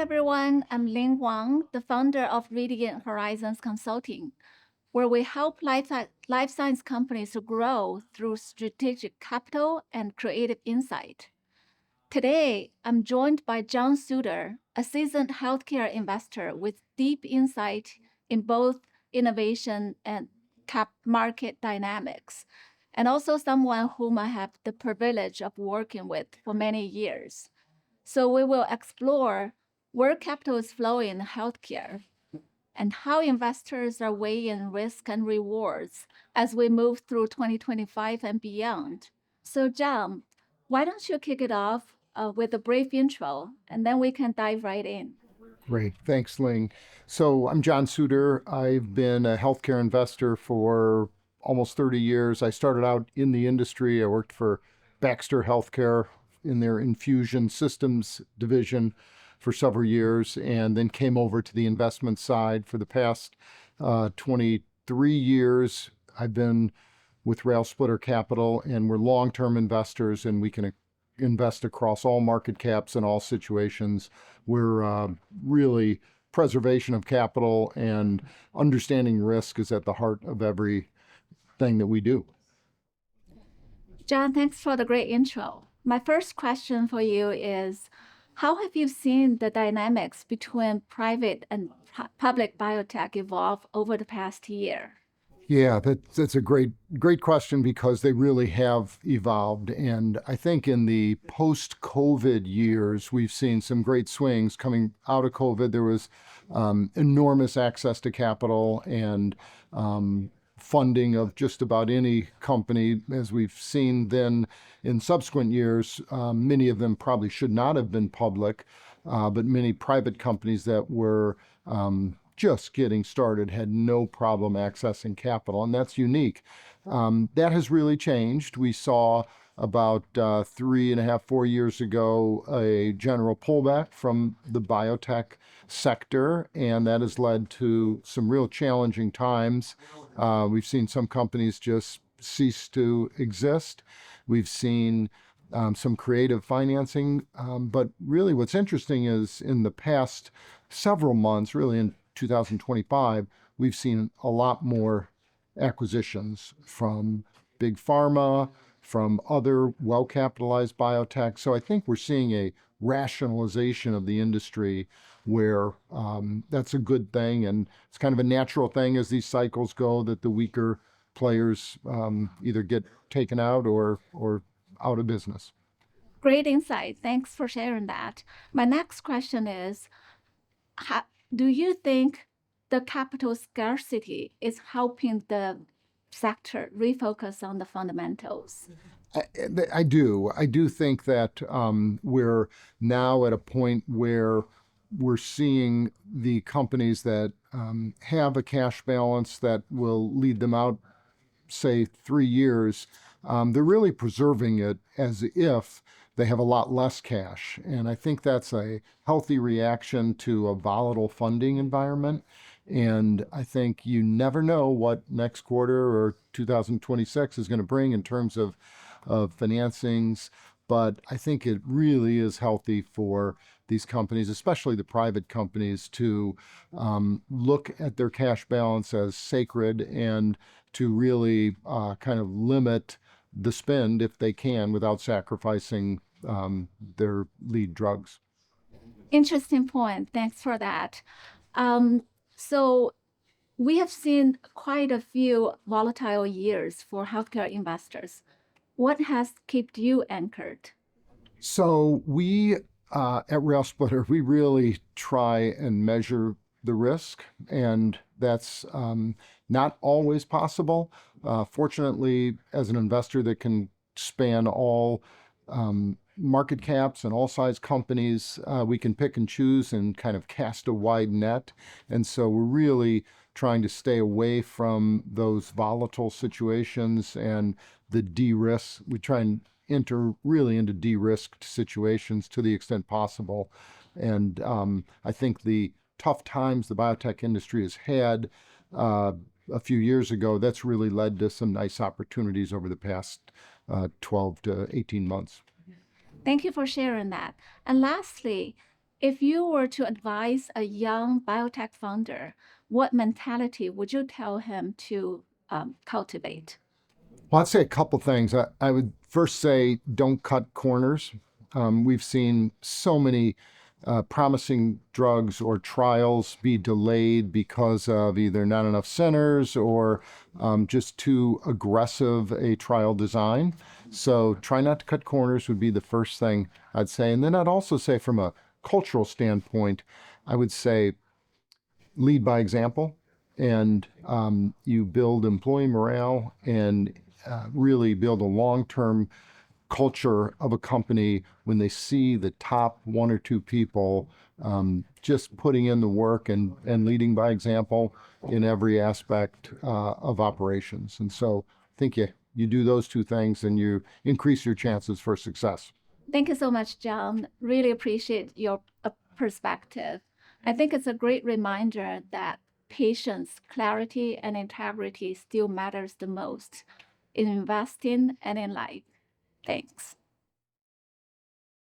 everyone. I'm Ling Wang, the founder of Radiant Horizons Consulting, where we help life science companies to grow through strategic capital and creative insight. Today, I'm joined by John Souter, a seasoned healthcare investor with deep insight in both innovation and market dynamics, and also someone whom I have the privilege of working with for many years. So we will explore where capital is flowing in healthcare and how investors are weighing risk and rewards as we move through 2025 and beyond. So John, why don't you kick it off with a brief intro, and then we can dive right in. Great. Thanks, Ling. So I'm John Souter. I've been a healthcare investor for almost 30 years. I started out in the industry. I worked for Baxter Healthcare in their infusion systems division for several years, and then came over to the investment side for the past 23 years. I've been with Rail Splitter Capital, and we're long-term investors, and we can invest across all market caps and all situations. We're really preservation of capital and understanding risk is at the heart of everything that we do. John, thanks for the great intro. My first question for you is, how have you seen the dynamics between private and public biotech evolve over the past year? Yeah, that's a great question because they really have evolved. And I think in the post-COVID years, we've seen some great swings. Coming out of COVID, there was enormous access to capital and funding of just about any company. As we've seen then in subsequent years, many of them probably should not have been public, but many private companies that were just getting started had no problem accessing capital, and that's unique. That has really changed. We saw about 3.5, 4 years ago a general pullback from the biotech sector, and that has led to some real challenging times. We've seen some companies just cease to exist. We've seen some creative financing, but really what's interesting is in the past several months, really in 2025, we've seen a lot more acquisitions from big pharma, from other well-capitalized biotech. So I think we're seeing a rationalization of the industry where that's a good thing. And it's kind of a natural thing as these cycles go that the weaker players either get taken out or out of business. Great insight. Thanks for sharing that. My next question is, do you think the capital scarcity is helping the sector refocus on the fundamentals? I do. I do think that we're now at a point where we're seeing the companies that have a cash balance that will lead them out, say, 3 years. They're really preserving it as if they have a lot less cash. And I think that's a healthy reaction to a volatile funding environment. And I think you never know what next quarter or 2026 is going to bring in terms of financings. But I think it really is healthy for these companies, especially the private companies, to look at their cash balance as sacred and to really kind of limit the spend if they can without sacrificing their lead drugs. Interesting point. Thanks for that. So we have seen quite a few volatile years for healthcare investors. What has kept you anchored? So we at Rail Splitter, we really try and measure the risk, and that's not always possible. Fortunately, as an investor that can span all market caps and all size companies, we can pick and choose and kind of cast a wide net. And so we're really trying to stay away from those volatile situations and the de-risk. We try and enter really into de-risked situations to the extent possible. And I think the tough times the biotech industry has had a few years ago, that's really led to some nice opportunities over the past 12 to 18 months. Thank you for sharing that. And lastly, If you were to advise a young biotech founder, what mentality would you tell him to cultivate? Well, I'd say a couple things. I would first say don't cut corners. We've seen so many promising drugs or trials be delayed because of either not enough centers or just too aggressive a trial design. So try not to cut corners would be the first thing I'd say. And then I'd also say from a cultural standpoint, I would say lead by example, and you build employee morale and really build a long-term culture of a company when they see the top one or two people just putting in the work and leading by example in every aspect of operations. And so I think you do those two things and you increase your chances for success. Thank you so much, John. Really appreciate your perspective. I think it's a great reminder that patience, clarity, and integrity still matters the most in investing and in life. Thanks.